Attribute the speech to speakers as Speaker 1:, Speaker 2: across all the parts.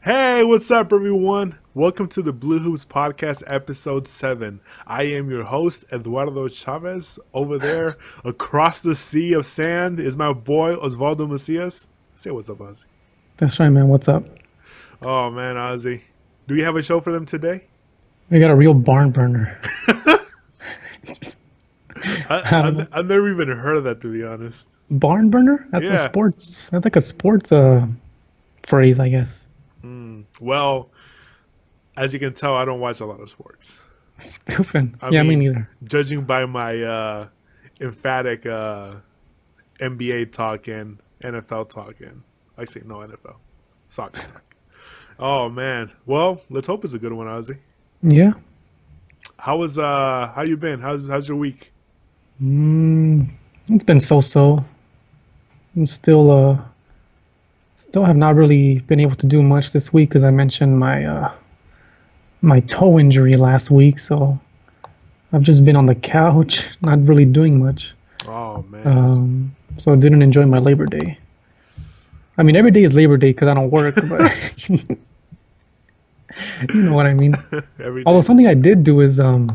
Speaker 1: Hey, what's up, everyone? Welcome to the BlooHoops Podcast, Ep.7. I am your host, Eduardo Chavez. Over there, across the sea of sand, is my boy, Osvaldo Macias. Say what's up, Ozzy.
Speaker 2: That's right, man. What's up?
Speaker 1: Oh, man, Ozzy. Do you have a show for them today?
Speaker 2: We got a real barn burner. Just, I don't know.
Speaker 1: I've never even heard of that, to be honest.
Speaker 2: Barn burner?
Speaker 1: Yeah.
Speaker 2: That's like a sports phrase, I guess.
Speaker 1: Well, as you can tell, I don't watch a lot of sports.
Speaker 2: Stupid.
Speaker 1: I
Speaker 2: Yeah, me
Speaker 1: mean,
Speaker 2: neither.
Speaker 1: judging by my emphatic NBA talk and NFL talk and actually no NFL soccer talk. Oh man. Well, let's hope it's a good one, Ozzy.
Speaker 2: Yeah.
Speaker 1: How you been? How's your week?
Speaker 2: It's been so-so. I'm still have not really been able to do much this week because I mentioned my toe injury last week, so I've just been on the couch, not really doing much.
Speaker 1: Oh man.
Speaker 2: So I didn't enjoy my Labor Day. I mean, every day is Labor Day because I don't work, but you know what I mean.
Speaker 1: Every
Speaker 2: Although
Speaker 1: day.
Speaker 2: something I did do is, have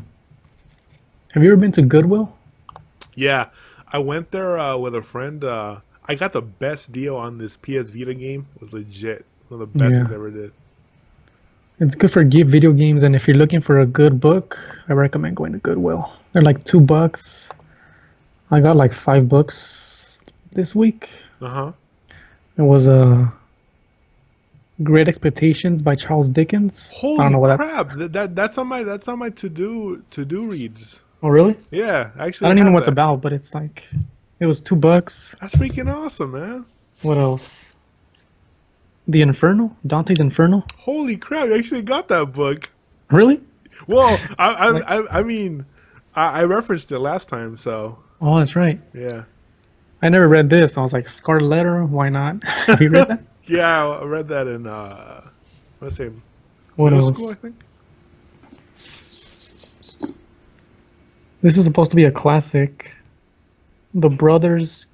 Speaker 2: you ever been to Goodwill?
Speaker 1: Yeah. I went there with a friend. I got the best deal on this PS Vita game. It was legit. One of the best things I
Speaker 2: Yeah,
Speaker 1: ever did.
Speaker 2: it's good for video games, and if you're looking for a good book, I recommend going to Goodwill. They're like $2. I got like 5 books this week.
Speaker 1: Uh-huh.
Speaker 2: It was Great Expectations by Charles Dickens. I don't
Speaker 1: Holy
Speaker 2: know what that.
Speaker 1: crap. That's on my to do reads.
Speaker 2: Oh, really?
Speaker 1: Yeah, I
Speaker 2: I
Speaker 1: actually
Speaker 2: don't even know
Speaker 1: have
Speaker 2: what it's
Speaker 1: that.
Speaker 2: about, but it's like it was $2.
Speaker 1: That's freaking awesome, man.
Speaker 2: What else? The Inferno, Dante's Inferno.
Speaker 1: Holy crap, you actually got that book.
Speaker 2: Really?
Speaker 1: Well,
Speaker 2: Like,
Speaker 1: I mean, I referenced it last time, so
Speaker 2: oh, that's right.
Speaker 1: yeah.
Speaker 2: I never read this. I was like, Scarlet Letter, why not? Have you read that?
Speaker 1: Yeah, I read that in let's say
Speaker 2: What
Speaker 1: middle school, I
Speaker 2: else?
Speaker 1: think.
Speaker 2: This is supposed to be a classic. The Brothers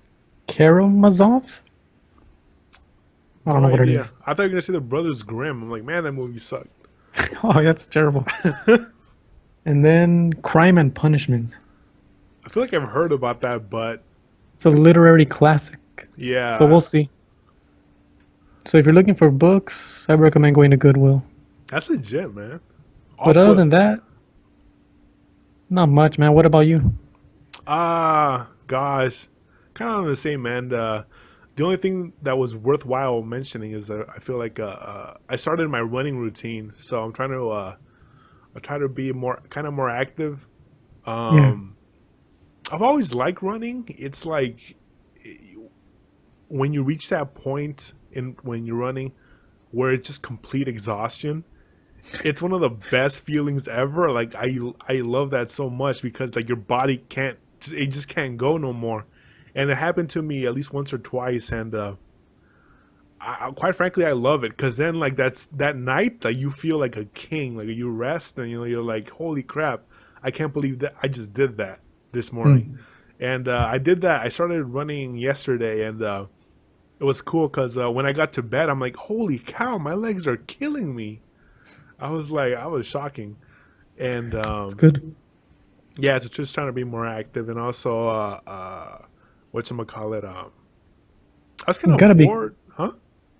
Speaker 2: Karamazov? I don't
Speaker 1: No
Speaker 2: know what it
Speaker 1: idea.
Speaker 2: is.
Speaker 1: I thought you were gonna say the Brothers Grimm. I'm like, man, that movie sucked.
Speaker 2: Oh, that's terrible. And then Crime and Punishment.
Speaker 1: I feel like I've heard about that, but
Speaker 2: It's a literary classic. So
Speaker 1: yeah,
Speaker 2: we'll see. So if you're looking for books, I recommend going to Goodwill.
Speaker 1: that's legit, man. I'll
Speaker 2: But other
Speaker 1: put
Speaker 2: than that, not much, man. What about you?
Speaker 1: gosh, kind of on the same end. The only thing that was worthwhile mentioning is I feel like I started my running routine, so I'm trying to I try to be more active.
Speaker 2: Yeah.
Speaker 1: Um, I've always liked running. It's like when you reach that point in when you're running where it's just complete exhaustion. It's one of the best feelings ever. Like I love that so much because like your body can't it just can't go no more. And it happened to me at least once or twice, and quite frankly, I love it because then like that night, like you feel like a king, like you rest and you're like, holy crap, I can't believe that I just did that this morning,
Speaker 2: Mm.
Speaker 1: and I did that. I started running yesterday, and it was cool because when I got to bed, I'm like, holy cow, my legs are killing me. I was shocking, and
Speaker 2: It's good.
Speaker 1: yeah, so just trying to be more active, and also whatchamacallit, I was kind
Speaker 2: You
Speaker 1: of
Speaker 2: gotta be
Speaker 1: bored, huh?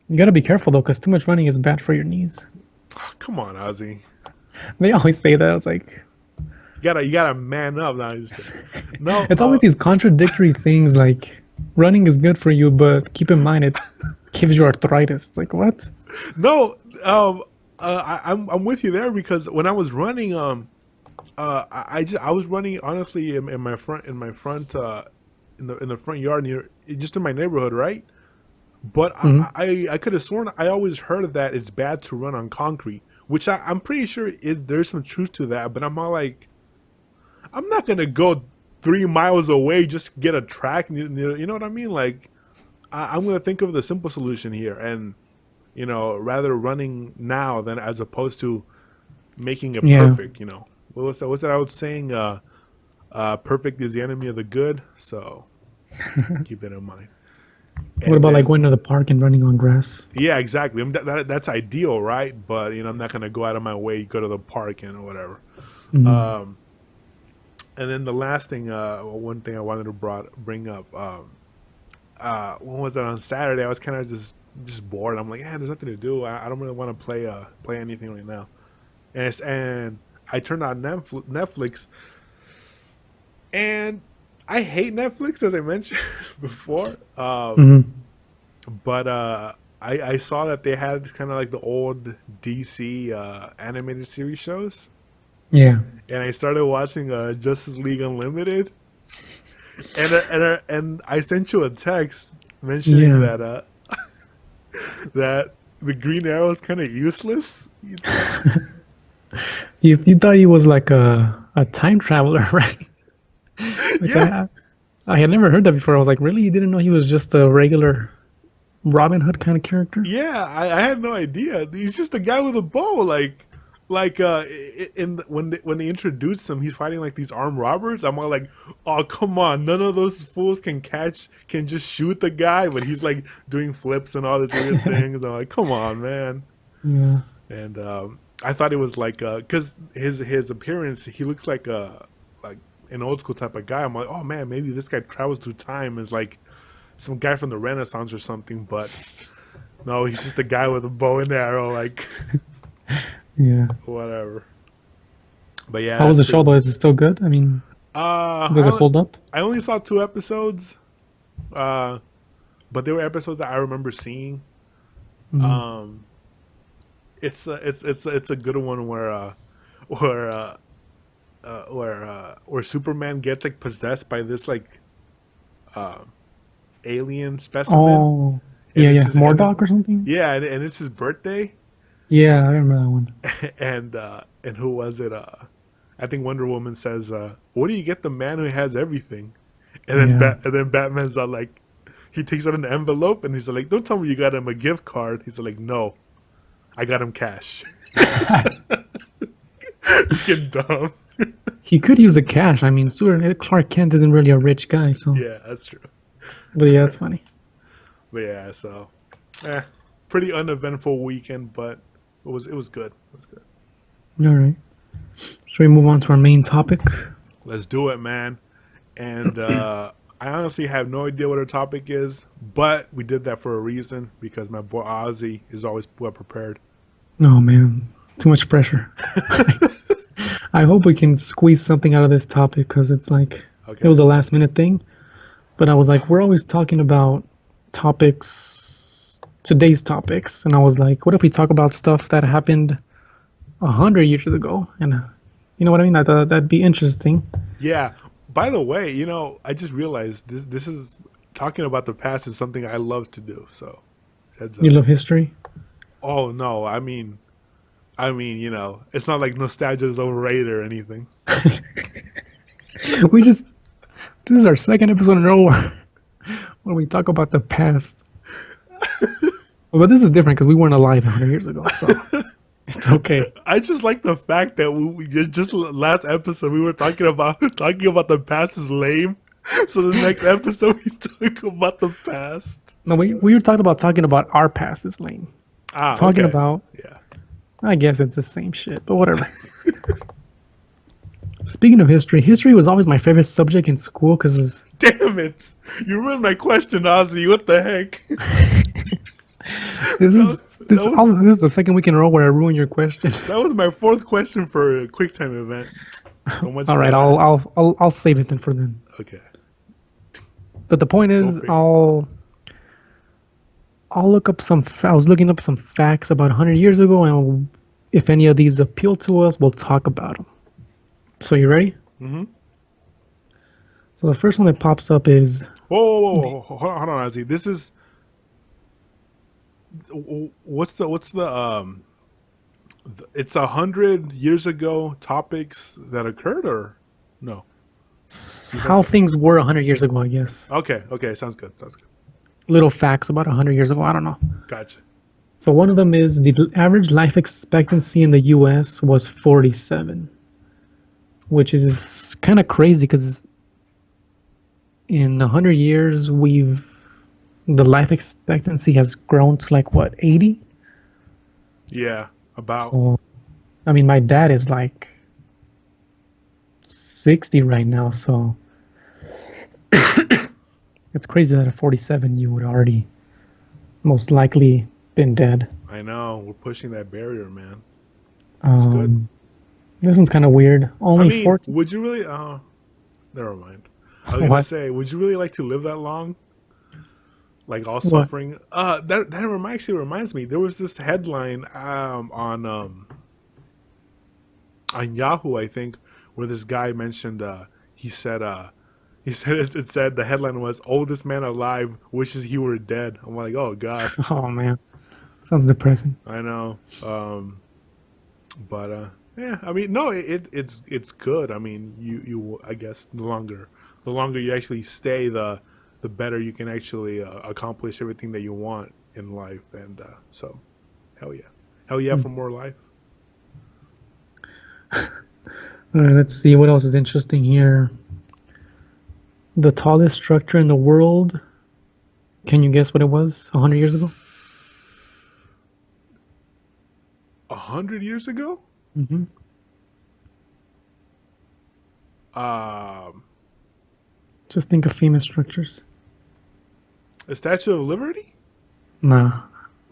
Speaker 2: you gotta be careful though, because too much running is bad for your knees.
Speaker 1: Come on, Ozzy.
Speaker 2: They always say that. It's like
Speaker 1: You gotta man up now. No,
Speaker 2: it's always these contradictory things. Like running is good for you, but keep in mind it gives you arthritis. It's like what?
Speaker 1: no. I'm with you there because when I was running, I was running honestly in my front front yard near just in my neighborhood, right? But
Speaker 2: Hmm.
Speaker 1: I could have sworn I always heard that it's bad to run on concrete, which I'm pretty sure is there's some truth to that. But I'm all like, I'm not gonna go 3 miles away just to get a track. You know what I mean? Like I'm gonna think of the simple solution here, and rather running now than as opposed to making it
Speaker 2: Yeah.
Speaker 1: perfect. What was that? What's that I was saying? Perfect is the enemy of the good. So keep that in mind.
Speaker 2: What about like going to the park and running on grass?
Speaker 1: Yeah, exactly. I mean, that's ideal, right? But I'm not gonna go out of my way to go to the park and or whatever.
Speaker 2: Mm-hmm.
Speaker 1: And then the last thing, one thing I wanted to bring up, when was it on Saturday? I was kind of just bored. I'm like, yeah, there's nothing to do. I don't really want to play anything right now. And I turned on Netflix, and I hate Netflix, as I mentioned before.
Speaker 2: Mm-hmm.
Speaker 1: But I saw that they had kind of like the old DC animated series shows,
Speaker 2: Yeah.
Speaker 1: and I started watching Justice League Unlimited, and I sent you a text mentioning
Speaker 2: Yeah.
Speaker 1: that that the Green Arrow is kind of useless.
Speaker 2: You thought he was like a time traveler, right? Which
Speaker 1: Yeah,
Speaker 2: I had never heard that before. I was like, really? You didn't know he was just a regular Robin Hood kind of character?
Speaker 1: yeah, I had no idea. He's just a guy with a bow, when they introduced him, he's fighting like these armed robbers. I'm all like, oh come on, none of those fools can just shoot the guy, but he's like doing flips and all these weird things. I'm like, come on, man.
Speaker 2: Yeah.
Speaker 1: And I thought it was like, because his appearance, he looks like an old school type of guy. I'm like, oh man, maybe this guy travels through time as like some guy from the Renaissance or something. But no, he's just a guy with a bow and arrow, like
Speaker 2: Yeah.
Speaker 1: whatever. But yeah,
Speaker 2: How was
Speaker 1: that's
Speaker 2: the show though? Is it still good? I mean, does it hold up?
Speaker 1: I only saw 2 episodes, but there were episodes that I remember seeing.
Speaker 2: Mm.
Speaker 1: It's a good one where Superman gets like possessed by this like alien specimen.
Speaker 2: Oh,
Speaker 1: And
Speaker 2: yeah,
Speaker 1: it's
Speaker 2: yeah.
Speaker 1: his,
Speaker 2: Mordok or something?
Speaker 1: yeah, and it's his birthday.
Speaker 2: Yeah, I remember that one.
Speaker 1: And who was it? I think Wonder Woman says, "What do you get the man who has everything?" And then
Speaker 2: Yeah.
Speaker 1: and then Batman's like, he takes out an envelope and he's like, "Don't tell me you got him a gift card." He's like, "No, I got him cash." Get dumb.
Speaker 2: He could use the cash. I mean, Clark Kent isn't really a rich guy, so.
Speaker 1: Yeah, that's true.
Speaker 2: But yeah, that's funny.
Speaker 1: But yeah, so pretty uneventful weekend, but it was good. It was good.
Speaker 2: All right. Should we move on to our main topic?
Speaker 1: Let's do it, man. And I honestly have no idea what our topic is, but we did that for a reason because my boy Ozzy is always well prepared.
Speaker 2: Oh man, too much pressure. I hope we can squeeze something out of this topic because it's like
Speaker 1: Okay.
Speaker 2: it was a last minute thing. But I was like, we're always talking about today's topics, and I was like, what if we talk about stuff that happened 100 years ago? And you know what I mean? I thought that'd be interesting.
Speaker 1: Yeah. By the way, I just realized this is talking about the past is something I love to do. So, heads up.
Speaker 2: You love history?
Speaker 1: Oh no, I mean, it's not like nostalgia is overrated or anything.
Speaker 2: This is our second episode in a row where we talk about the past. But this is different because we weren't alive 100 years ago, so it's okay.
Speaker 1: I just like the fact that we just last episode we were talking about the past is lame. So the next episode we talk about the past.
Speaker 2: No, we were talking about our past is lame. Talking
Speaker 1: Okay.
Speaker 2: about,
Speaker 1: Yeah.
Speaker 2: I guess it's the same shit, but whatever. Speaking of history was always my favorite subject in school because
Speaker 1: Damn it! You ruined my question, Ozzy. What the heck?
Speaker 2: this is the second week in a row where I ruin your question.
Speaker 1: That was my 4th question for a Quicktime event. So much.
Speaker 2: All
Speaker 1: for
Speaker 2: right,
Speaker 1: that.
Speaker 2: I'll save it then for then.
Speaker 1: Okay.
Speaker 2: But the point is,
Speaker 1: Go
Speaker 2: I'll look up I was looking up some facts about 100 years ago, and if any of these appeal to us, we'll talk about them. So you ready?
Speaker 1: Mm-hmm.
Speaker 2: So the first one that pops up is
Speaker 1: Whoa. Hold on, Ozzy. This is. What's the it's 100 years ago topics that occurred or no?
Speaker 2: how things were 100 years ago, I guess.
Speaker 1: Okay. Sounds good.
Speaker 2: Little facts about 100 years ago. I don't know.
Speaker 1: Gotcha.
Speaker 2: So one of them is the average life expectancy in the U.S. was 47, which is kind of crazy because in 100 years we've the life expectancy has grown to like what, 80?
Speaker 1: Yeah, about.
Speaker 2: So I mean, my dad is like 60 right now, so it's crazy that at 47 you would already most likely been dead.
Speaker 1: I know we're pushing that barrier, man. It's good.
Speaker 2: Um, this one's kind of weird.
Speaker 1: I
Speaker 2: Only
Speaker 1: mean,
Speaker 2: 14.
Speaker 1: would you really? Never mind. I was gonna
Speaker 2: What?
Speaker 1: say, would you really like to live that long? Like all
Speaker 2: What?
Speaker 1: suffering. Actually reminds me. There was this headline on Yahoo, I think, where this guy mentioned. He said. It said the headline was "Oldest man alive wishes he were dead." I'm like, oh god.
Speaker 2: Oh man, sounds depressing.
Speaker 1: I know. But yeah, I mean, no, it's good. I mean, you I guess the longer you actually stay, the better you can actually accomplish everything that you want in life. And so, hell yeah for more life.
Speaker 2: All right, let's see what else is interesting here. The tallest structure in the world. Can you guess what it was 100 years ago?
Speaker 1: 100 years ago,
Speaker 2: Mm-hmm.
Speaker 1: um,
Speaker 2: Just think of famous structures.
Speaker 1: the Statue of Liberty.
Speaker 2: Nah,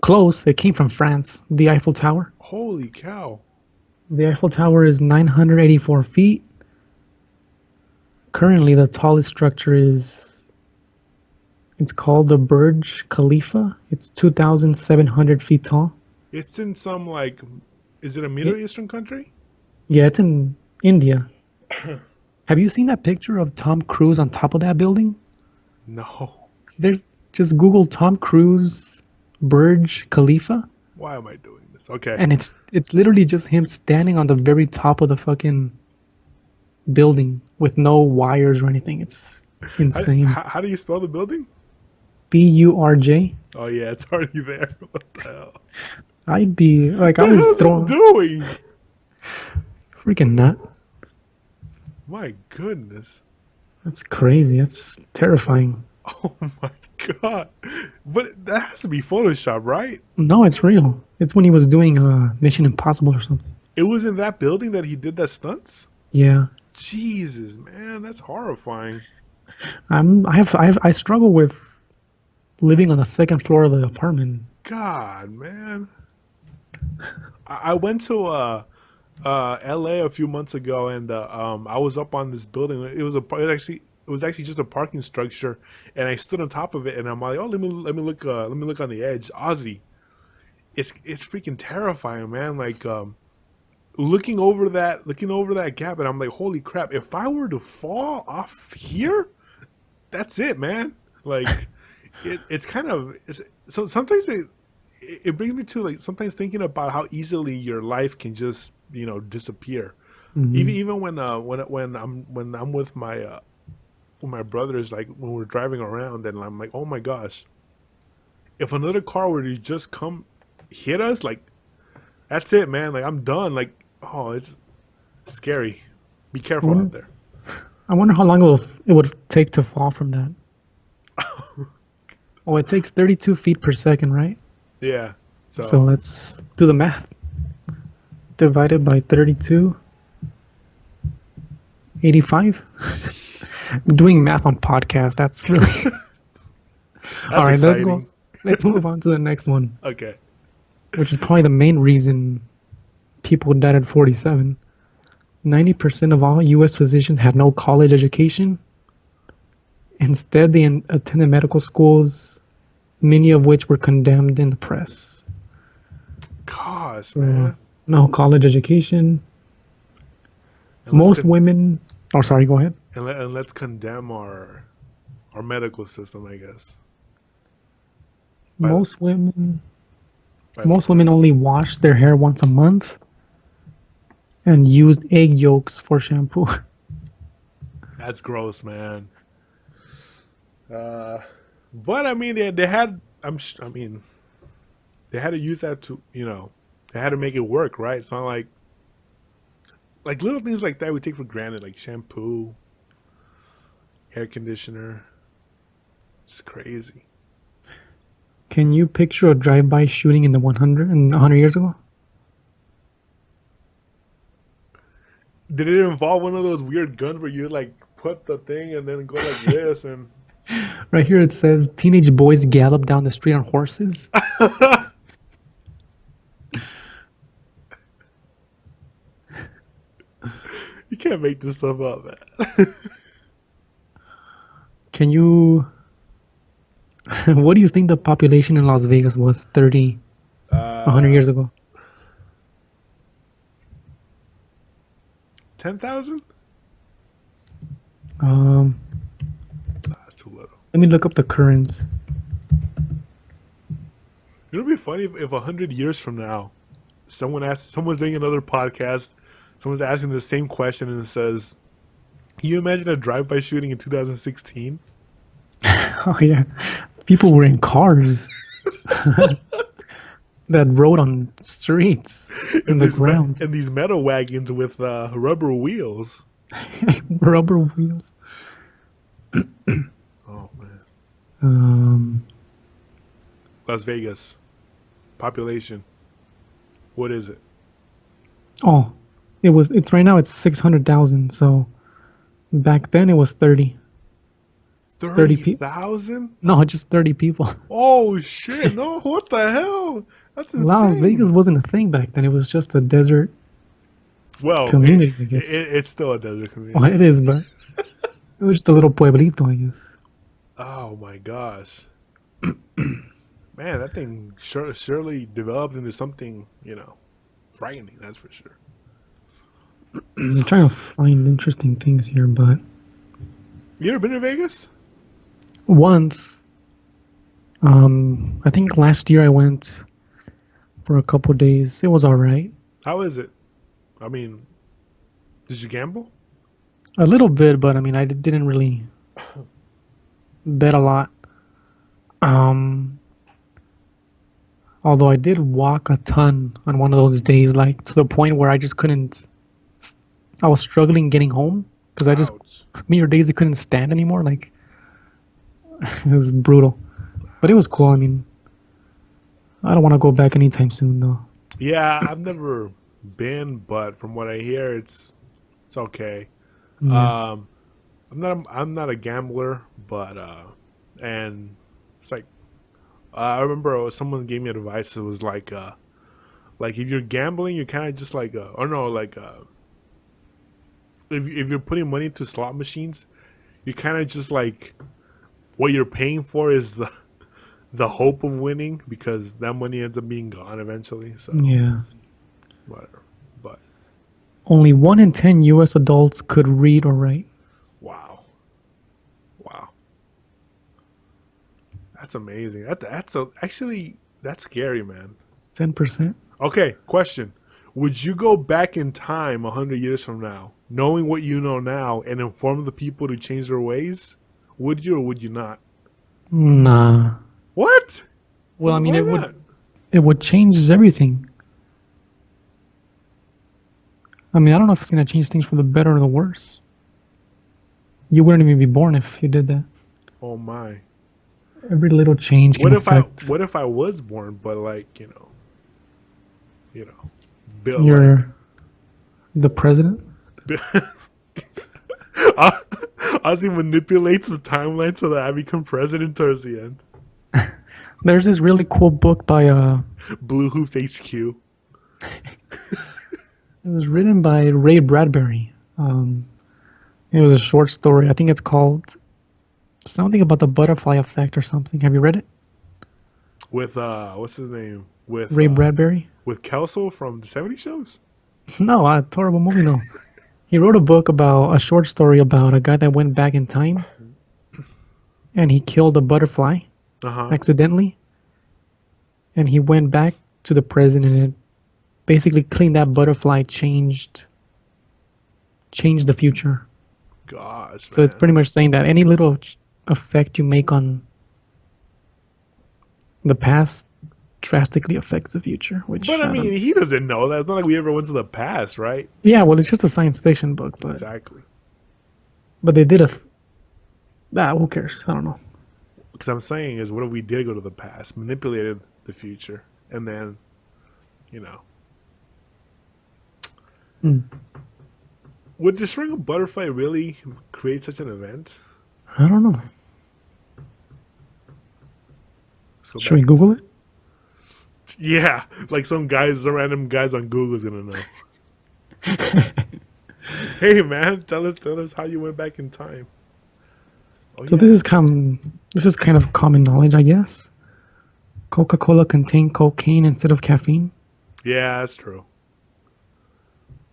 Speaker 2: close. It came from France. The Eiffel Tower.
Speaker 1: Holy cow!
Speaker 2: The Eiffel Tower is 984 feet. Currently, the tallest structure it's called the Burj Khalifa. It's 2,700 feet tall.
Speaker 1: It's in some like, is it a Middle Eastern country?
Speaker 2: Yeah, it's in India. Have you seen that picture of Tom Cruise on top of that building?
Speaker 1: No.
Speaker 2: There's just Google Tom Cruise Burj Khalifa,
Speaker 1: Why am I doing this? Okay.
Speaker 2: and it's literally just him standing on the very top of the fucking building with no wires or anything. It's insane.
Speaker 1: How do you spell the building?
Speaker 2: Burj.
Speaker 1: Oh yeah, it's already there. What the hell?
Speaker 2: I'd be like, I
Speaker 1: What the
Speaker 2: was
Speaker 1: hell's it
Speaker 2: throwing
Speaker 1: doing?
Speaker 2: freaking nut.
Speaker 1: My goodness.
Speaker 2: That's crazy. That's terrifying.
Speaker 1: Oh my god. But that has to be Photoshop, right?
Speaker 2: No, it's real. It's when he was doing Mission Impossible or something.
Speaker 1: It was in that building that he did that stunts?
Speaker 2: Yeah.
Speaker 1: Jesus, man, that's horrifying.
Speaker 2: I struggle with living on the second floor of the apartment.
Speaker 1: God, man. I went to LA a few months ago, and I was up on this building. It was actually just a parking structure, and I stood on top of it, and I'm like, oh, let me look on the edge. Ozzy, it's freaking terrifying, man. Like looking over that gap, and I'm like, holy crap! If I were to fall off here, that's it, man. Like it's kind of so sometimes it brings me to like sometimes thinking about how easily your life can just disappear.
Speaker 2: Mhm.
Speaker 1: Even when I'm with my brothers, like when we're driving around, and I'm like, oh my gosh, if another car were to just come hit us, like that's it, man. Like I'm done. Like, oh, it's scary. Be careful out there.
Speaker 2: I wonder how long it would take to fall from that. Oh, it takes 32 feet per second, right?
Speaker 1: Yeah.
Speaker 2: So let's do the math. Divided by 32. 85. Doing math on podcast, that's really...
Speaker 1: That's
Speaker 2: All right,
Speaker 1: exciting.
Speaker 2: let's move on to the next one,
Speaker 1: Okay.
Speaker 2: which is probably the main reason people died at 47. 90% of all U.S. physicians had no college education. Instead, they attended medical schools, many of which were condemned in the press.
Speaker 1: Gosh, man.
Speaker 2: No college education.
Speaker 1: And
Speaker 2: Most women... Oh, sorry, go ahead.
Speaker 1: and let's condemn our medical system, I guess.
Speaker 2: Most women
Speaker 1: By the
Speaker 2: women
Speaker 1: press.
Speaker 2: only wash their hair once a month and used egg yolks for shampoo.
Speaker 1: That's gross, man. But I mean, they had. I mean, they had to use that to they had to make it work, right? It's not like little things like that we take for granted, like shampoo, hair conditioner. It's crazy.
Speaker 2: Can you picture a drive-by shooting in the 100 years ago?
Speaker 1: Did it involve one of those weird guns where you like put the thing and then go like this and?
Speaker 2: Right here it says teenage boys gallop down the street on horses.
Speaker 1: You can't make this stuff up, man.
Speaker 2: Can you? What do you think the population in Las Vegas was 100 years ago?
Speaker 1: 10,000? That's too little.
Speaker 2: Let me look up the current.
Speaker 1: It'll be funny if 100 years from now, someone's doing another podcast, someone's asking the same question and it says, "Can you imagine a drive-by shooting in 2016?"
Speaker 2: Oh yeah, people were in cars that rode on streets in the ground.
Speaker 1: And these metal wagons with rubber wheels.
Speaker 2: Rubber wheels.
Speaker 1: Oh man. Las Vegas. Population. What is it?
Speaker 2: Oh, it's right now it's 600,000. So back then it was 30.
Speaker 1: 30,000?
Speaker 2: No, just 30 people.
Speaker 1: Oh shit! No, what the hell? That's insane.
Speaker 2: Las Vegas wasn't a thing back then. It was just a desert community, I guess.
Speaker 1: It's still a desert community.
Speaker 2: Well, it is, but it was just a little pueblito, I guess.
Speaker 1: Oh my gosh. Man, that thing surely developed into something, frightening, that's for sure.
Speaker 2: I'm trying to find interesting things here, but...
Speaker 1: You ever been to Vegas?
Speaker 2: Once. I think last year I went for a couple days. It was alright.
Speaker 1: How is it? I mean, did you gamble?
Speaker 2: A little bit, but I mean, I didn't really bet a lot. Although I did walk a ton on one of those days, like to the point where I just couldn't. I was struggling getting home because I just many days I couldn't stand anymore. Like it was brutal, but it was cool. I mean, I don't want to go back anytime soon, though.
Speaker 1: Yeah, I've never been, but from what I hear, it's okay.
Speaker 2: Yeah.
Speaker 1: I'm not a gambler, but and it's like I remember someone gave me advice. It was like if you're gambling, you kind of just like if you're putting money into slot machines, you kind of just like what you're paying for is the hope of winning because that money ends up being gone eventually. So
Speaker 2: Yeah.
Speaker 1: whatever. But
Speaker 2: Only 1 in 10 U.S. adults could read or write.
Speaker 1: wow, that's amazing. That's scary, man.
Speaker 2: 10%.
Speaker 1: Okay, question. Would you go back in time 100 years from now, knowing what you know now, and inform the people to change their ways? Would you or would you not?
Speaker 2: Nah.
Speaker 1: What?
Speaker 2: Well, I mean,
Speaker 1: Why not?
Speaker 2: it would change everything. I mean, I don't know if it's gonna change things for the better or the worse. You wouldn't even be born if you did that.
Speaker 1: Oh my.
Speaker 2: Every little change can affect.
Speaker 1: What if I was born, but like, Bill,
Speaker 2: You're the president?
Speaker 1: Ozzy manipulates the timeline so that I become president towards the end.
Speaker 2: There's this really cool book by
Speaker 1: BlooHoops HQ.
Speaker 2: It was written by Ray Bradbury. It was a short story. I think it's called something about the butterfly effect or something. Have you read it?
Speaker 1: With what's his name? With
Speaker 2: Ray Bradbury?
Speaker 1: With Kelso from the 70 shows?
Speaker 2: No, a horrible movie. No. He wrote a book about a short story about a guy that went back in time, and he killed a butterfly accidentally, and he went back to the present, and it basically cleaned that butterfly, changed the future.
Speaker 1: Gosh.
Speaker 2: So it's pretty much saying that any little effect you make on the past drastically affects the future.
Speaker 1: But I mean, he doesn't know that. It's not like we ever went to the past, right?
Speaker 2: Yeah, well, it's just a science fiction book, but
Speaker 1: Exactly.
Speaker 2: But they did who cares? I don't know.
Speaker 1: Because I'm saying is, what if we did go to the past, manipulated the future, and then, you know, would destroying a butterfly really create such an event?
Speaker 2: I don't know.
Speaker 1: Let's go
Speaker 2: Should we
Speaker 1: back.
Speaker 2: Google it?
Speaker 1: Yeah, like some random guys on Google is gonna know. Hey man, tell us how you went back in time. Oh,
Speaker 2: So
Speaker 1: yeah.
Speaker 2: this is kind of common knowledge, I guess. Coca-Cola contained cocaine instead of caffeine.
Speaker 1: Yeah, that's true.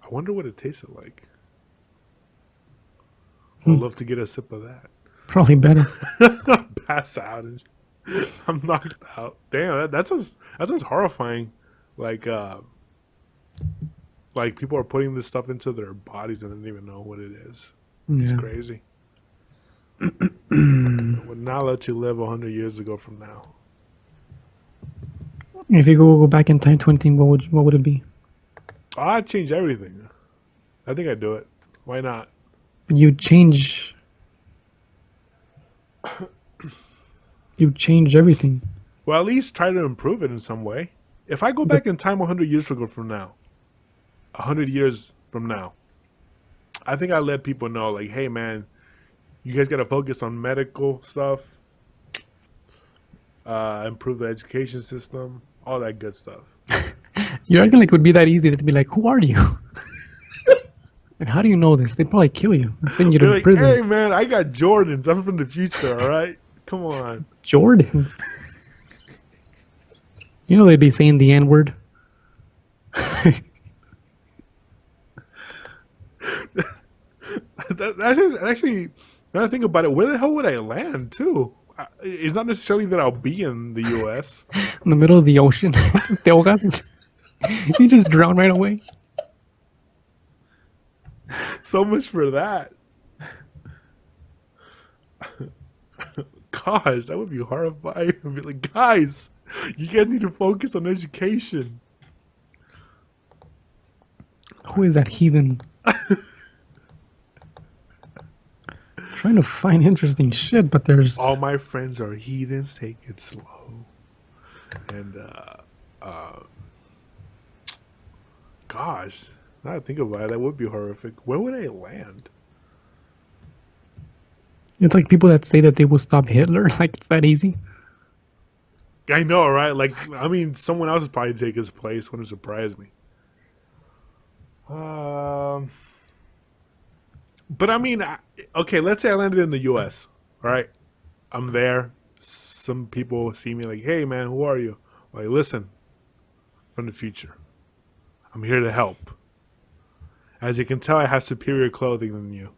Speaker 1: I wonder what it tasted like. I'd love to get a sip of that.
Speaker 2: Probably better.
Speaker 1: Pass out and I'm knocked out. Damn, that sounds horrifying. Like people are putting this stuff into their bodies and they don't even know what it is. It's
Speaker 2: Yeah.
Speaker 1: crazy. Would not let you live 100 years ago from now.
Speaker 2: If you go back in time 20, what would it be?
Speaker 1: I'd change everything. I think I'd do it. Why not?
Speaker 2: You change everything.
Speaker 1: Well, at least try to improve it in some way. If I go back in time 100 years from now, 100 years from now, I think I let people know, like, hey, man, you guys got to focus on medical stuff, improve the education system, all that good stuff.
Speaker 2: You're acting like it would be that easy to be like, who are you? And how do you know this? They'd probably kill you and send you
Speaker 1: They're
Speaker 2: to
Speaker 1: like,
Speaker 2: prison.
Speaker 1: hey, man, I got Jordans. I'm from the future, all right? Come on.
Speaker 2: Jordans. You know they'd be saying the N-word.
Speaker 1: That's just, actually, now that I think about it, where the hell would I land, too? It's not necessarily that I'll be in the U.S.
Speaker 2: In the middle of the ocean. Te ahogas. You just drown right away.
Speaker 1: So much for that. Gosh, that would be horrifying. I'd be like, guys, you guys need to focus on education.
Speaker 2: Who is that heathen? Trying to find interesting shit, but there's...
Speaker 1: All my friends are heathens. Take it slow. And, gosh, now I think about it, that would be horrific. Where would I land?
Speaker 2: It's like people that say that they will stop Hitler. Like, it's that easy.
Speaker 1: I know, right? Like, I mean, someone else would probably take his place. Wouldn't surprise me. But I mean, okay, let's say I landed in the U.S., right? I'm there. Some people see me like, hey, man, who are you? Like, listen, from the future. I'm here to help. As you can tell, I have superior clothing than you.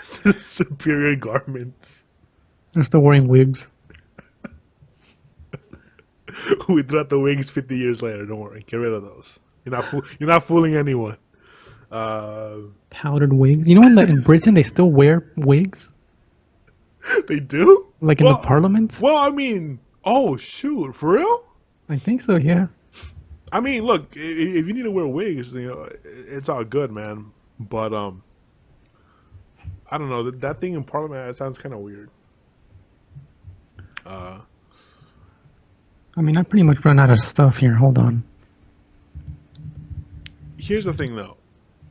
Speaker 1: Superior garments.
Speaker 2: They're still wearing wigs.
Speaker 1: We threw the wigs 50 years later. Don't worry. Get rid of those. You're not fooling anyone.
Speaker 2: Powdered wigs. You know in Britain they still wear wigs?
Speaker 1: They do?
Speaker 2: Like in the parliament?
Speaker 1: Well, I mean, oh, shoot. For real?
Speaker 2: I think so, yeah.
Speaker 1: I mean, look, if you need to wear wigs, you know, it's all good, man. But, I don't know. That thing in Parliament, it sounds kind of weird.
Speaker 2: I mean, I pretty much run out of stuff here. Hold on.
Speaker 1: Here's the thing, though.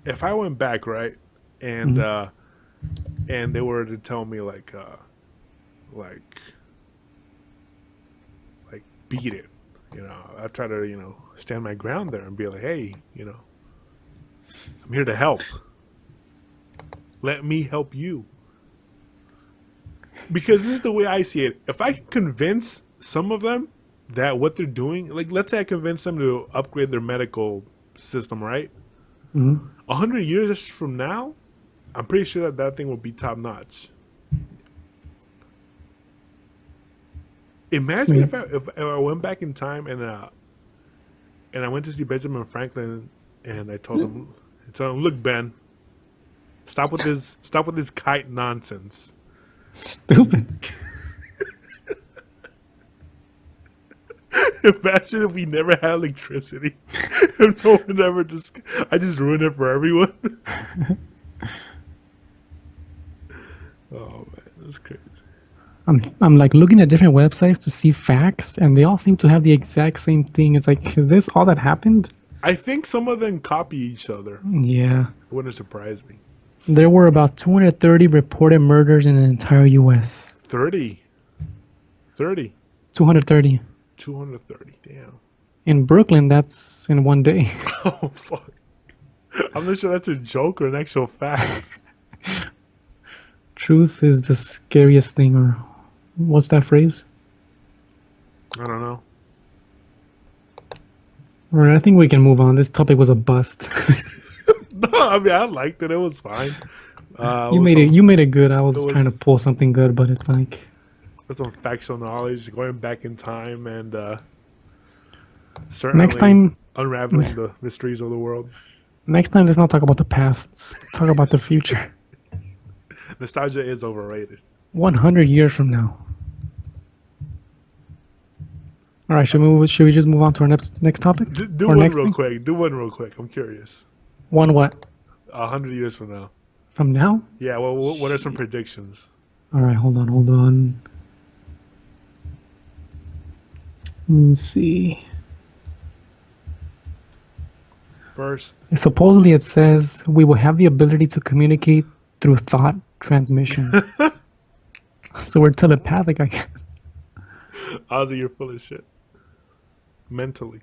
Speaker 1: If I went back, right, and and they were to tell me like beat it, you know, I try to, you know, stand my ground there and be like, hey, you know, I'm here to help. Let me help you. Because this is the way I see it. If I can convince some of them that what they're doing, like, let's say I convince them to upgrade their medical system, right? 100 years from now, I'm pretty sure that thing will be top notch. Imagine if I went back in time and I went to see Benjamin Franklin and I told him, look, Ben, stop with this kite nonsense.
Speaker 2: Stupid.
Speaker 1: Imagine if we never had electricity. If no one ever I just ruined it for everyone. Oh man, that's crazy.
Speaker 2: I'm like looking at different websites to see facts, and they all seem to have the exact same thing. It's like, is this all that happened?
Speaker 1: I think some of them copy each other.
Speaker 2: Yeah.
Speaker 1: It wouldn't surprise me.
Speaker 2: There were about 230 reported murders in the entire U.S.
Speaker 1: 30.
Speaker 2: 230.
Speaker 1: 230. Damn.
Speaker 2: In Brooklyn, that's in one day.
Speaker 1: Oh, fuck. I'm not sure that's a joke or an actual fact.
Speaker 2: Truth is the scariest thing, or what's that phrase?
Speaker 1: I don't know.
Speaker 2: All right, I think we can move on. This topic was a bust.
Speaker 1: No, I mean, I liked it. It was fine.
Speaker 2: You made it good. I was trying to pull something good, but it's like
Speaker 1: with some factual knowledge, going back in time, and certainly
Speaker 2: next time
Speaker 1: unraveling the mysteries of the world.
Speaker 2: Next time, let's not talk about the past. Let's talk about the future.
Speaker 1: Nostalgia is overrated.
Speaker 2: 100 years from now. All right, should we just move on to our next topic?
Speaker 1: Do one real quick. Do one real quick. I'm curious.
Speaker 2: One what?
Speaker 1: 100 years from now.
Speaker 2: From now?
Speaker 1: Yeah. Well, what are some predictions?
Speaker 2: All right, hold on. Let's see.
Speaker 1: First,
Speaker 2: supposedly it says we will have the ability to communicate through thought transmission. So we're telepathic, I guess.
Speaker 1: Ozzy, you're full of shit. Mentally.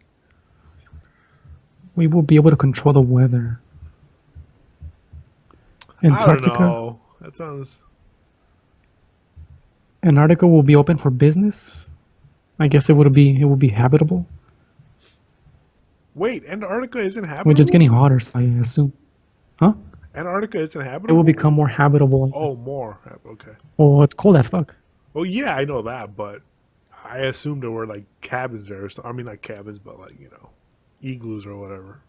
Speaker 2: We will be able to control the weather. Antarctica,
Speaker 1: I don't know. That sounds...
Speaker 2: Antarctica will be open for business. I guess it would be habitable.
Speaker 1: Wait, Antarctica isn't habitable?
Speaker 2: Which is getting hotter, so I assume. Huh?
Speaker 1: Antarctica isn't habitable?
Speaker 2: It will become more habitable.
Speaker 1: Oh, more. Okay.
Speaker 2: Oh, it's cold as fuck.
Speaker 1: Well, yeah, I know that, but I assumed there were like cabins there. I mean, not cabins, but like, igloos or whatever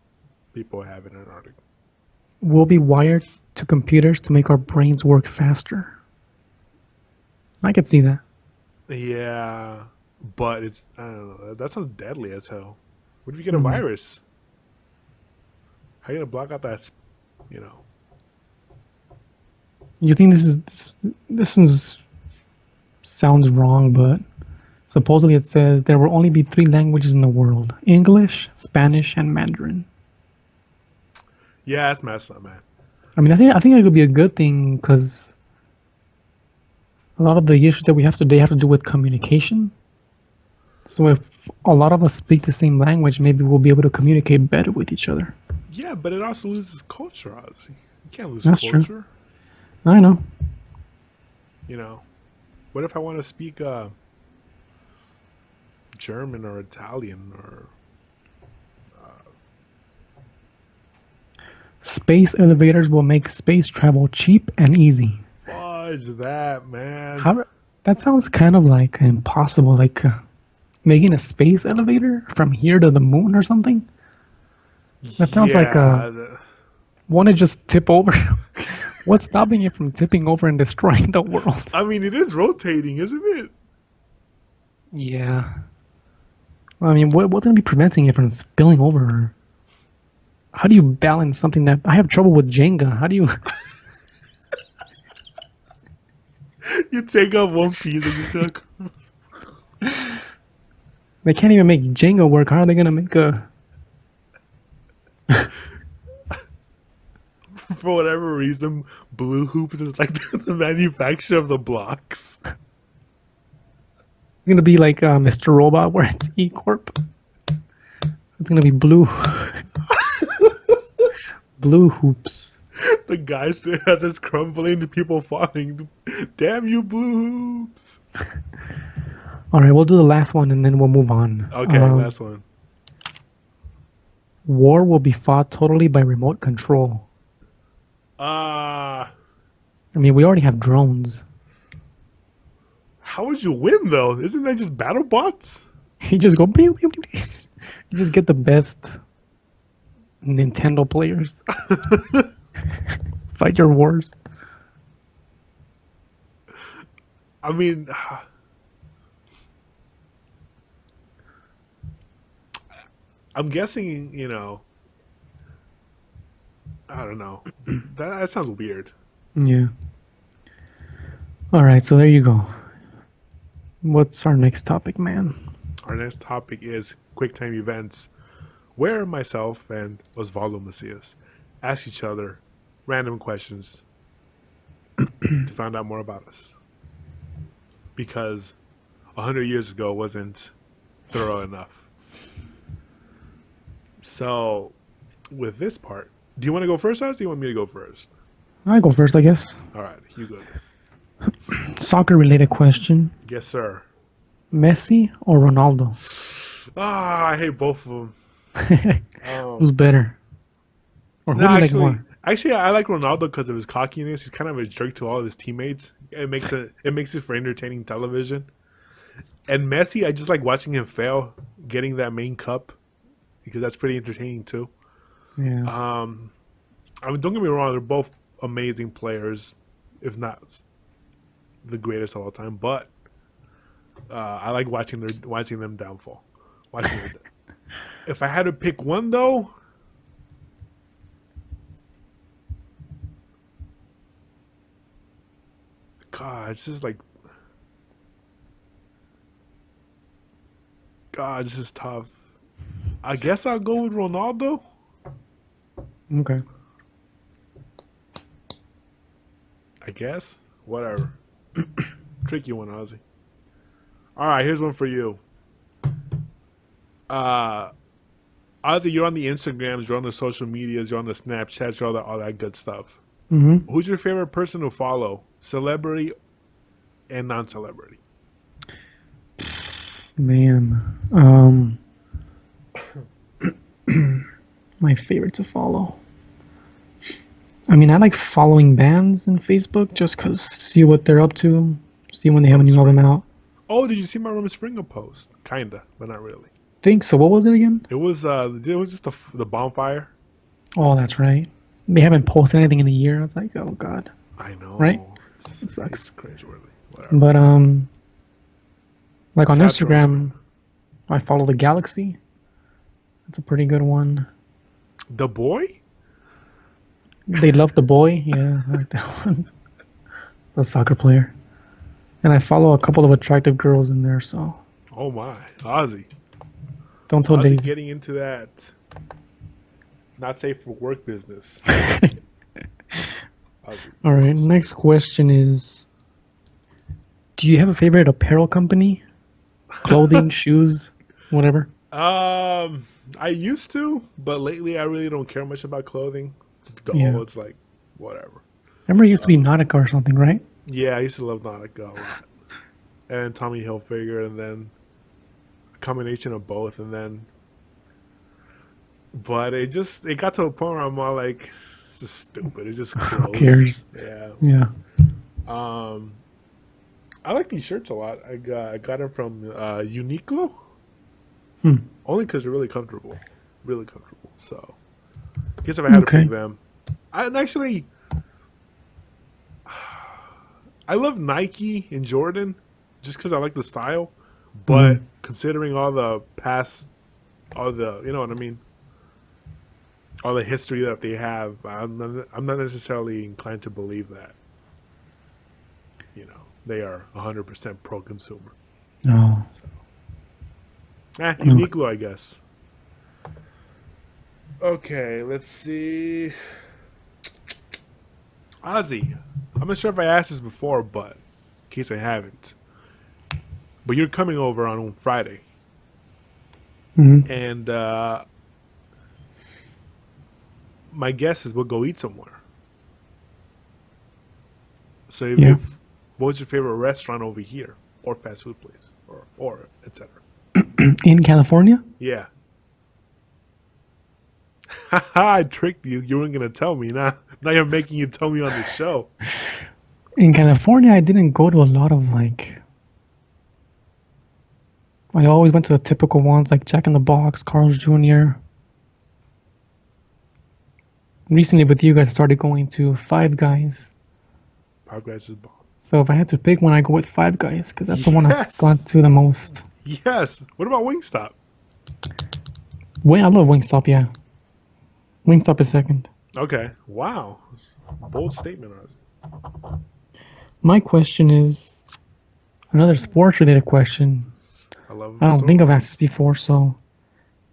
Speaker 1: people have in Antarctica.
Speaker 2: We'll be wired to computers to make our brains work faster. I could see that.
Speaker 1: Yeah, but I don't know. That sounds deadly as hell. What if you get a virus? How are you going to block out that,
Speaker 2: You think this sounds wrong, but supposedly it says there will only be 3 languages in the world: English, Spanish, and Mandarin.
Speaker 1: Yeah, that's messed up, man.
Speaker 2: I mean, I think it could be a good thing because a lot of the issues that we have today have to do with communication. So if a lot of us speak the same language, maybe we'll be able to communicate better with each other.
Speaker 1: Yeah, but it also loses culture, Ozzy. You can't lose
Speaker 2: That's
Speaker 1: culture.
Speaker 2: True. I know.
Speaker 1: What if I want to speak German or Italian or...
Speaker 2: Space elevators will make space travel cheap and easy.
Speaker 1: Fudge that, man.
Speaker 2: That sounds kind of like impossible, like making a space elevator from here to the moon or something. That sounds like want to just tip over. What's stopping you from tipping over and destroying the world?
Speaker 1: I mean, it is rotating, isn't it?
Speaker 2: Yeah. I mean, what's going to be preventing it from spilling over? How do you balance something that... I have trouble with Jenga. How do you...
Speaker 1: You take off one piece and you suck.
Speaker 2: They can't even make Jenga work. How are they going to make a...
Speaker 1: For whatever reason, BlooHoops is like the manufacturer of the blocks.
Speaker 2: It's going to be like Mr. Robot, where it's E Corp. It's going to be Blue... BlooHoops.
Speaker 1: The guy has this crumbling, the people falling. Damn you, BlooHoops.
Speaker 2: All right, we'll do the last one and then we'll move on.
Speaker 1: Okay, last one.
Speaker 2: War will be fought totally by remote control.
Speaker 1: I
Speaker 2: mean, we already have drones.
Speaker 1: How would you win, though? Isn't that just battle bots?
Speaker 2: You just go... You just get the best Nintendo players. Fight your wars.
Speaker 1: I mean... I'm guessing, I don't know. That sounds weird.
Speaker 2: Yeah. All right, so there you go. What's our next topic, man?
Speaker 1: Our next topic is Quicktime Events, where myself and Osvaldo Macias ask each other random questions to find out more about us. Because 100 years ago wasn't thorough enough. So, with this part, do you want to go first, or do you want me to go first?
Speaker 2: I go first, I guess.
Speaker 1: All right, you go.
Speaker 2: Soccer-related question.
Speaker 1: Yes, sir.
Speaker 2: Messi or Ronaldo?
Speaker 1: I hate both of them.
Speaker 2: Who's better? Or who do you like more?
Speaker 1: Actually, I like Ronaldo because of his cockiness. He's kind of a jerk to all of his teammates. It makes it for entertaining television. And Messi, I just like watching him fail, getting that main cup, because that's pretty entertaining too.
Speaker 2: Yeah.
Speaker 1: I mean, don't get me wrong; they're both amazing players, if not the greatest of all time. But I like watching them downfall. If I had to pick one, though, God, it's just like, God, this is tough. I guess I'll go with Ronaldo.
Speaker 2: Okay.
Speaker 1: I guess. Whatever. Tricky one, Ozzy. All right, here's one for you. Ozzy, you're on the Instagrams, you're on the social medias, you're on the Snapchats, you're all that good stuff.
Speaker 2: Mm-hmm.
Speaker 1: Who's your favorite person to follow? Celebrity and non-celebrity?
Speaker 2: Man. My favorite to follow. I mean, I like following bands on Facebook just because see what they're up to, see when they have a new album out.
Speaker 1: Oh, did you see my Roman Springer post? Kinda, but not really.
Speaker 2: Think so. What was it again?
Speaker 1: It was just the bonfire.
Speaker 2: Oh, that's right. They haven't posted anything in a year. It's like, oh god.
Speaker 1: I know.
Speaker 2: Right?
Speaker 1: It
Speaker 2: sucks.
Speaker 1: It's cringeworthy. Whatever.
Speaker 2: But like on
Speaker 1: Shout
Speaker 2: Instagram, I follow the Galaxy. That's a pretty good one.
Speaker 1: The boy?
Speaker 2: They love the boy. Yeah, I like that one. The soccer player. And I follow a couple of attractive girls in there, so.
Speaker 1: Oh my, Ozzy.
Speaker 2: Don't tell
Speaker 1: Ozzy
Speaker 2: Daisy.
Speaker 1: getting into that not safe for work business.
Speaker 2: All right, next question is, do you have a favorite apparel company? Clothing, shoes, whatever?
Speaker 1: I used to, but lately I really don't care much about clothing. It's dull.
Speaker 2: Yeah.
Speaker 1: It's like, whatever.
Speaker 2: Remember it used to be Nautica or something, right?
Speaker 1: Yeah, I used to love Nautica a lot. And Tommy Hilfiger, and then a combination of both, and then... But it got to a point where I'm all like, it's just stupid. It's just clothes.
Speaker 2: Who cares?
Speaker 1: Yeah.
Speaker 2: Yeah.
Speaker 1: I like these shirts a lot. I got them from Uniqlo. Only because they're really comfortable. Really comfortable. So, I guess if I had to pick them. I love Nike and Jordan just because I like the style. But considering all the you know what I mean? All the history that they have, I'm not necessarily inclined to believe that, you know, they are 100% pro-consumer.
Speaker 2: No.
Speaker 1: So. Uniqlo, I guess. Okay, let's see. Ozzy, I'm not sure if I asked this before, but in case I haven't. But you're coming over on Friday. And my guess is we'll go eat somewhere. So what was your favorite restaurant over here? Or fast food place? Or etc.
Speaker 2: In California?
Speaker 1: Yeah. I tricked you. You weren't going to tell me. Now you're making you tell me on the show.
Speaker 2: In California, I didn't go to a lot of like... I always went to the typical ones like Jack in the Box, Carl's Jr. Recently with you guys, I started going to Five Guys.
Speaker 1: Five Guys is bomb.
Speaker 2: So if I had to pick one, I go with Five Guys because that's the one I've gone to the most.
Speaker 1: Yes. What about Wingstop?
Speaker 2: I love Wingstop, yeah. Wingstop is second.
Speaker 1: Okay. Wow. Bold statement.
Speaker 2: My question is, Another sports related question.
Speaker 1: I love
Speaker 2: I don't think I've asked
Speaker 1: stories.
Speaker 2: this before, so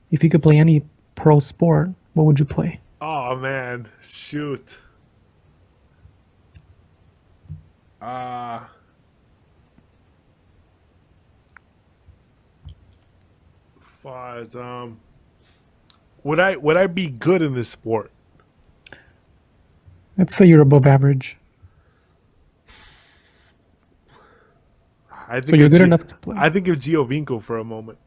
Speaker 2: if you could play any pro sport, what would you play?
Speaker 1: Oh man, shoot. Uh Fuzz. Would I be good in this sport?
Speaker 2: Let's say you're above average.
Speaker 1: I
Speaker 2: So
Speaker 1: think
Speaker 2: you're
Speaker 1: of
Speaker 2: good enough to play.
Speaker 1: I think of Giovinco for a moment.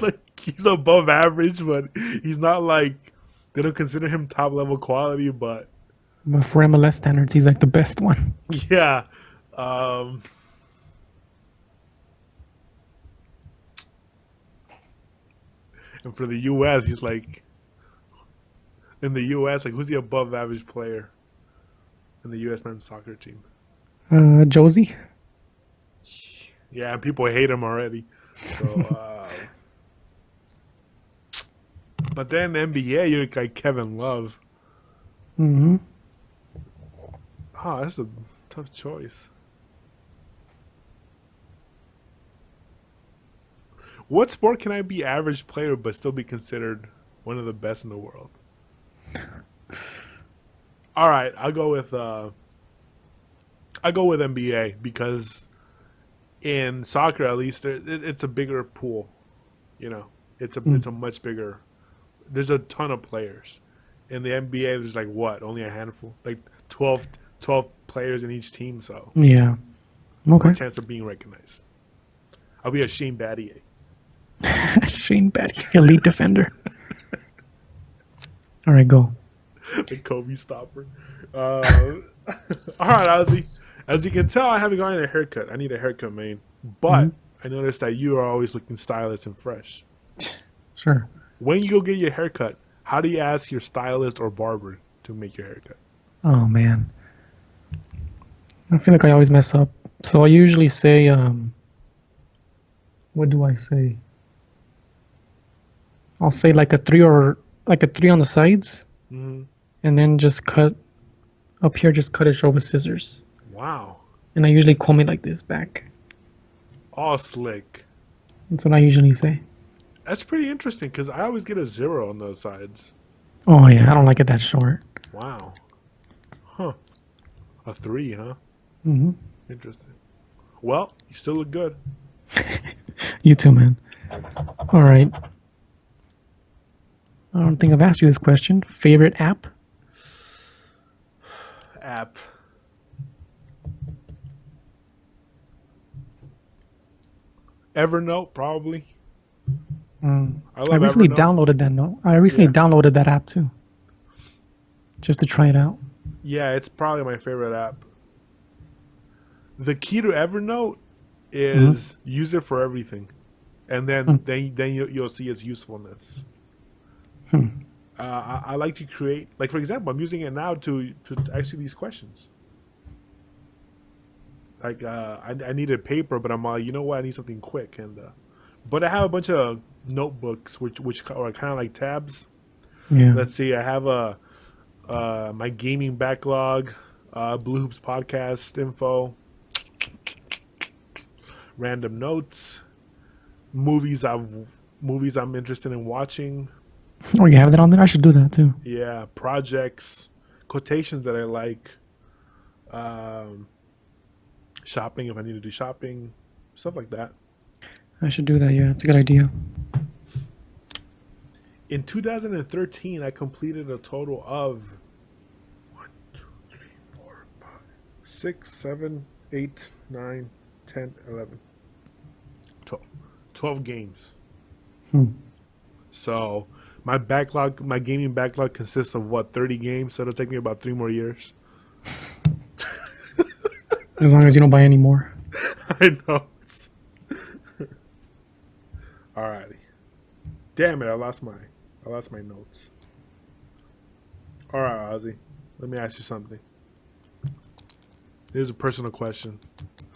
Speaker 1: Like he's above average, but he's not like they don't consider him top level quality. But
Speaker 2: But for MLS standards, he's like the best one.
Speaker 1: yeah, um, and for the U.S., he's like in the U.S. Like who's the above average player in the U.S. men's soccer team?
Speaker 2: Josie?
Speaker 1: Yeah, and people hate him already. So, but then NBA, you're like Kevin Love.
Speaker 2: Mm-hmm.
Speaker 1: Oh, that's a tough choice. What sport can I be average player but still be considered one of the best in the world? All right, I'll go with NBA because in soccer at least it's a bigger pool. You know, it's a much bigger. There's a ton of players. In the NBA, there's like what? Only a handful, like 12 players in each team. So
Speaker 2: Yeah.
Speaker 1: more
Speaker 2: Okay.
Speaker 1: chance of being recognized. I'll be a Shane Battier.
Speaker 2: Shane Battier, elite defender. All right, go.
Speaker 1: The Kobe stopper. All right, Ozzy. As you can tell, I haven't gotten a haircut. I need a haircut, man. But I noticed that you are always looking stylish and fresh.
Speaker 2: Sure.
Speaker 1: When you go get your haircut, how do you ask your stylist or barber to make your haircut?
Speaker 2: Oh man, I feel like I always mess up. So I usually say, what do I say? I'll say like a three on the sides,
Speaker 1: Mm-hmm.
Speaker 2: and then just cut up here. Just cut it short with scissors.
Speaker 1: Wow.
Speaker 2: And I usually comb it like this back.
Speaker 1: All slick.
Speaker 2: That's what I usually say.
Speaker 1: That's pretty interesting because I always get a 0 on those sides.
Speaker 2: Oh yeah, I don't like it that short.
Speaker 1: Wow. Huh. A 3, huh?
Speaker 2: Hmm.
Speaker 1: Interesting. Well, you still look good.
Speaker 2: You too, man. All right. I don't think I've asked you this question. Favorite app?
Speaker 1: App. Evernote, probably. I
Speaker 2: I
Speaker 1: love
Speaker 2: recently
Speaker 1: Evernote.
Speaker 2: downloaded that note. I recently
Speaker 1: Yeah.
Speaker 2: downloaded that app too, just to try it out.
Speaker 1: Yeah, it's probably my favorite app. The key to Evernote is use it for everything, and then you'll see its usefulness. I like to create, like for example, I'm using it now to ask you these questions. Like I needed paper, but I'm like, you know what? I need something quick, and but I have a bunch of notebooks which are kind of like tabs.
Speaker 2: Yeah.
Speaker 1: Let's see, I have my gaming backlog, BlooHoops Podcast info, random notes, movies I'm interested in watching.
Speaker 2: Oh, you have that on there? I should do that too.
Speaker 1: Yeah, projects, quotations that I like, um, shopping if I need to do shopping, stuff like that.
Speaker 2: I should do that. Yeah, it's a good idea.
Speaker 1: In 2013, I completed a total of 6, 7, 8, 9, 10, 11, 12. 12 games. So my gaming backlog consists of what, 30 games? So it'll take me about 3 more years.
Speaker 2: As long as you don't buy any more.
Speaker 1: I know. Alrighty. Damn it! I lost my notes. All right, Ozzy. Let me ask you something. Here's a personal question,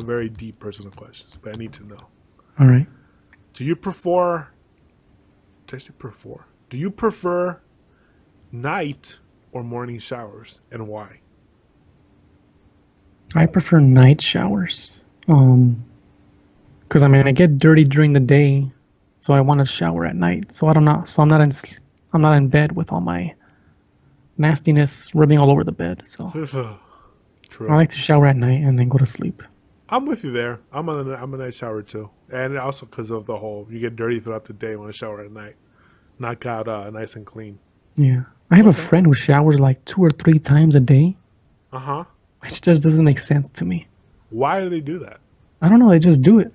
Speaker 1: a very deep personal question, but I need to know.
Speaker 2: All right.
Speaker 1: Do you prefer? Did I say prefer? Do you prefer night or morning showers, and why?
Speaker 2: I prefer night showers. Because I get dirty during the day, so I want to shower at night. So I don't know. So I'm not in bed with all my nastiness rubbing all over the bed. So I
Speaker 1: True.
Speaker 2: like to shower at night and then go to sleep.
Speaker 1: I'm with you there. I'm a night shower too, and also because of the whole you get dirty throughout the day when I shower at night. Knock out nice and clean.
Speaker 2: Yeah. I have a friend who showers like 2 or 3 times a day,
Speaker 1: Uh-huh.
Speaker 2: which just doesn't make sense to me.
Speaker 1: Why do they do that?
Speaker 2: I don't know. They just do it.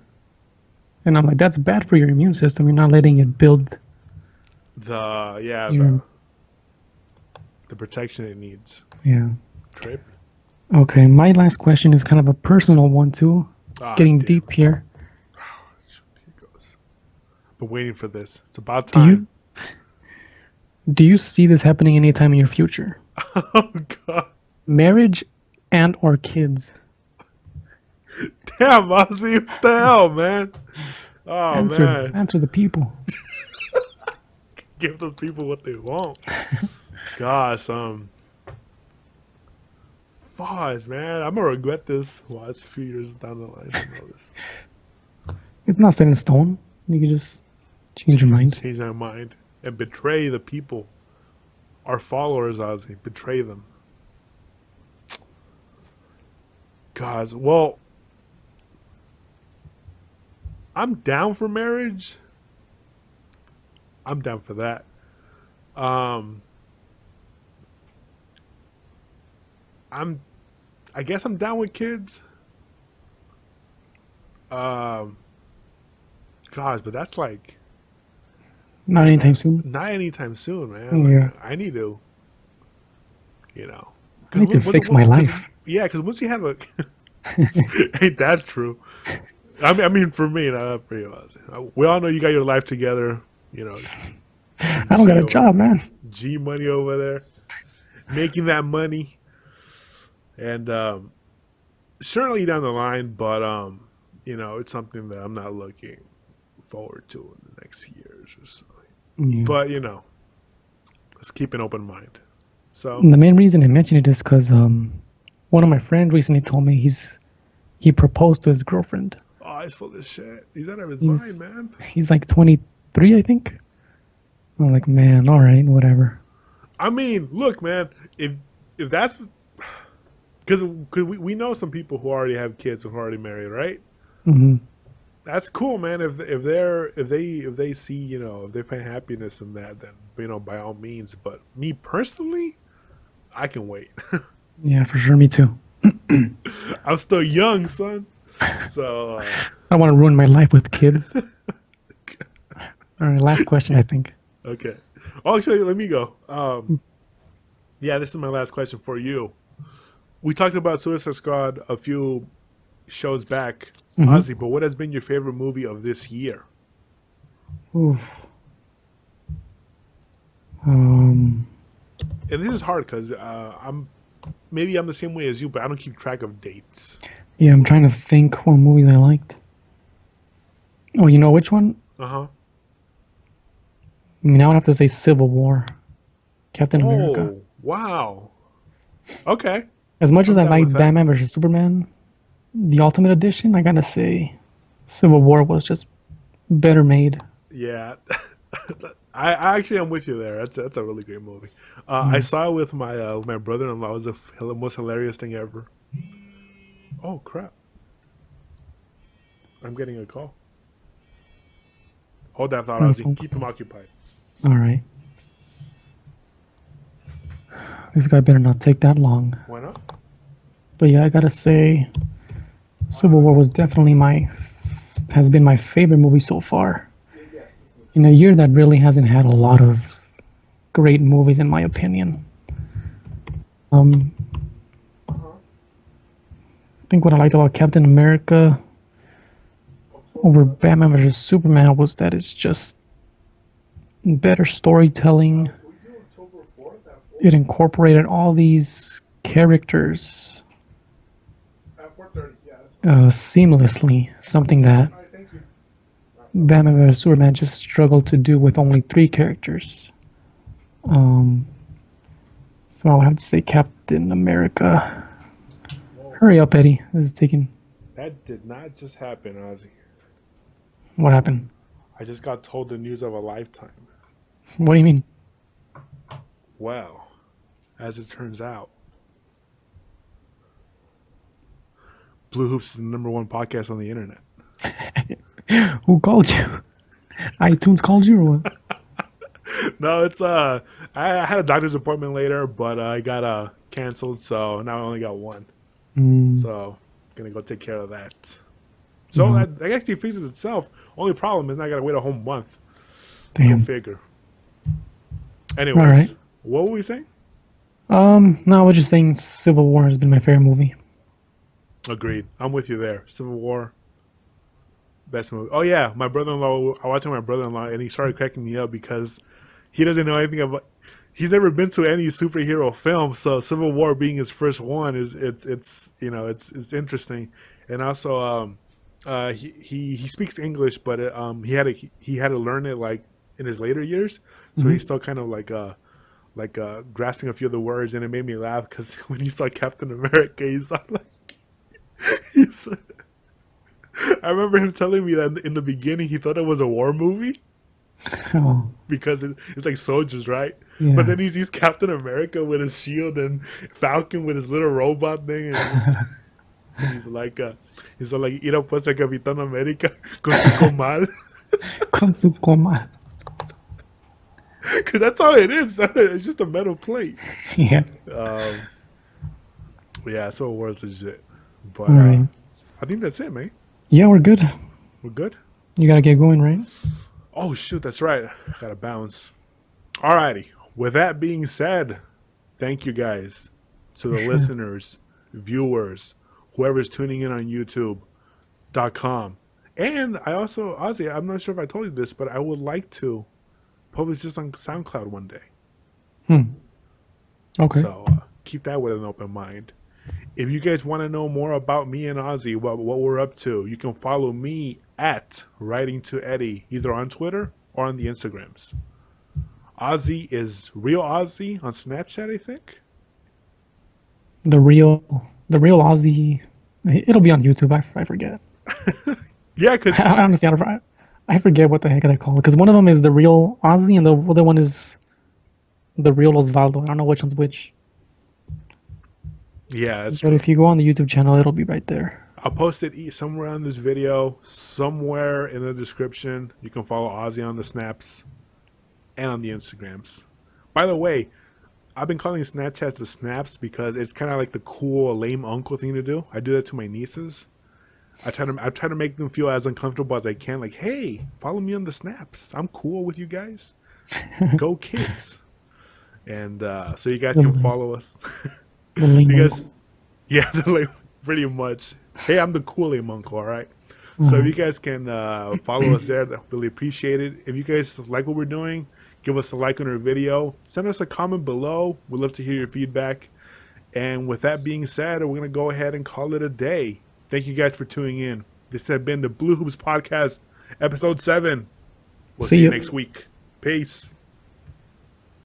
Speaker 2: And I'm like, that's bad for your immune system. You're not letting it build your.
Speaker 1: The protection it needs.
Speaker 2: Yeah.
Speaker 1: Trip.
Speaker 2: Okay. My last question is kind of a personal one, too. Getting deep here.
Speaker 1: Here goes. Been waiting for this. It's about time.
Speaker 2: Do you see this happening anytime in your future?
Speaker 1: Oh, God.
Speaker 2: Marriage and or kids?
Speaker 1: Damn, Ozzy. What the hell, man? Oh, man.
Speaker 2: Answer the people.
Speaker 1: Give the people what they want. Gosh, Fuzz, man. I'm gonna regret this. Watch a few years down the line. I know this.
Speaker 2: It's not set in stone. You can just change your mind.
Speaker 1: Change my mind and betray the people, our followers, Ozzy. Betray them. Gosh, well, I'm down for marriage. I'm down for that. I guess I'm down with kids. Gosh, but that's like
Speaker 2: Not anytime soon.
Speaker 1: not anytime soon, man.
Speaker 2: Yeah.
Speaker 1: Like, I need to, you know.
Speaker 2: I need to fix my life.
Speaker 1: Yeah, because once you have a, ain't that true? I mean, for me, not for you. We all know you got your life together. You know,
Speaker 2: I don't got a job, man.
Speaker 1: G money over there, making that money, and certainly down the line. But you know, it's something that I'm not looking forward to in the next years or so.
Speaker 2: Yeah.
Speaker 1: But you know, let's keep an open mind. So
Speaker 2: And the main reason I mentioned it is because one of my friends recently told me he proposed to his girlfriend.
Speaker 1: oh, he's full of shit. He's out of his
Speaker 2: He's-
Speaker 1: mind, man.
Speaker 2: He's like 23, I think. I'm like, man, all right, whatever.
Speaker 1: I mean, look, man. If that's because we know some people who already have kids who are already married, right?
Speaker 2: Hmm.
Speaker 1: That's cool, man. If they see, you know, if they find happiness in that, then you know, by all means. But me personally, I can wait.
Speaker 2: Yeah, for sure. Me too.
Speaker 1: I'm still young, son. So
Speaker 2: I don't want to ruin my life with kids. All right, last question, I think.
Speaker 1: okay. Oh, actually, let me go. Yeah, this is my last question for you. We talked about Suicide Squad a few shows back, Ozzy, but what has been your favorite movie of this year?
Speaker 2: Oof.
Speaker 1: And this is hard because I'm the same way as you, but I don't keep track of dates.
Speaker 2: Yeah, I'm trying to think what movies I liked. Oh, you know which one?
Speaker 1: Uh-huh.
Speaker 2: I mean, I would have to say Civil War. Captain America.
Speaker 1: Oh, wow. Okay.
Speaker 2: As much as I
Speaker 1: down
Speaker 2: like
Speaker 1: with that.
Speaker 2: Batman vs. Superman, the Ultimate Edition, I gotta say, Civil War was just better made.
Speaker 1: Yeah. I actually am with you there. That's a really great movie. I saw it with my brother-in-law. It was the most hilarious thing ever. Oh, crap. I'm getting a call. Hold that thought, Ozzy. Keep him occupied.
Speaker 2: All right. This guy better not take that long.
Speaker 1: Why not?
Speaker 2: But yeah, I gotta say, Civil War was definitely has been my favorite movie so far. In a year that really hasn't had a lot of great movies, in my opinion. I think what I liked about Captain America over Batman vs. Superman was that it's just better storytelling. It incorporated all these characters seamlessly, something that Batman vs. Superman just struggled to do with only 3 characters. So I would have to say Captain America. Hurry up, Eddie. This is taking.
Speaker 1: That did not just happen, Ozzy.
Speaker 2: What happened?
Speaker 1: I just got told the news of a lifetime.
Speaker 2: What do you mean?
Speaker 1: Well, as it turns out, BlooHoops is the #1 podcast on the internet.
Speaker 2: Who called you? iTunes called you or what?
Speaker 1: No, it's I had a doctor's appointment later, but I got canceled, so now I only got one. So gonna go take care of that. So that actually fixes itself. Only problem is I gotta wait a whole month.
Speaker 2: Damn.
Speaker 1: Go figure. Anyways,
Speaker 2: right.
Speaker 1: What were we saying?
Speaker 2: No, I was just saying Civil War has been my favorite movie.
Speaker 1: Agreed. I'm with you there. Civil War. Best movie. Oh yeah, my brother-in-law. I watched my brother-in-law, and he started cracking me up because he doesn't know anything about. He's never been to any superhero film, so Civil War being his first one is it's interesting, and also he speaks English, but he had to learn it like in his later years, so he's still kind of like grasping a few of the words, and it made me laugh because when he saw Captain America, he's like I remember him telling me that in the beginning he thought it was a war movie.
Speaker 2: Oh.
Speaker 1: Because it's like soldiers, right?
Speaker 2: Yeah.
Speaker 1: But then he sees Captain America with his shield and Falcon with his little robot thing, and he's like, ir a pues a Capitán América con su comal.
Speaker 2: Con su comal.
Speaker 1: Because that's all it is. It's just a metal plate.
Speaker 2: Yeah.
Speaker 1: Yeah, so it was legit. But
Speaker 2: All right.
Speaker 1: I think that's it, man.
Speaker 2: Yeah, we're good.
Speaker 1: We're good?
Speaker 2: You gotta get going, right?
Speaker 1: Oh, shoot, that's right. I gotta bounce. Alrighty. With that being said, thank you guys to the listeners, viewers, whoever's tuning in on YouTube.com. And I also, Ozzy, I'm not sure if I told you this, but I would like to publish this on SoundCloud one day.
Speaker 2: Okay.
Speaker 1: So keep that with an open mind. If you guys want to know more about me and Ozzy, what we're up to, you can follow me at Writing to Eddie, either on Twitter or on the Instagrams. Ozzy is Real Ozzy on Snapchat, I think.
Speaker 2: The real Ozzy. It'll be on YouTube. I forget.
Speaker 1: Yeah, because
Speaker 2: Honestly, I forget what the heck I call it. Because one of them is the real Ozzy, and the other one is the real Osvaldo. I don't know which one's which.
Speaker 1: yeah, that's
Speaker 2: But
Speaker 1: true.
Speaker 2: if you go on the YouTube channel, it'll be right there.
Speaker 1: I'll post it somewhere on this video, somewhere in the description. You can follow Ozzy on the Snaps and on the Instagrams. By the way, I've been calling Snapchat the Snaps because it's kind of like the cool, lame uncle thing to do. I do that to my nieces. I try to make them feel as uncomfortable as I can. Like, hey, follow me on the Snaps. I'm cool with you guys. Go kids. And so you guys can follow us.
Speaker 2: The lame
Speaker 1: You
Speaker 2: uncle.
Speaker 1: guys, yeah, like, pretty much. Hey, I'm the cool lame uncle, all right? So if you guys can follow us there, I'd really appreciate it. If you guys like what we're doing, give us a like on our video. Send us a comment below. We'd love to hear your feedback. And with that being said, we're going to go ahead and call it a day. Thank you guys for tuning in. This has been the BlooHoops Podcast, Ep.7. We'll see you
Speaker 2: ya.
Speaker 1: next week. Peace.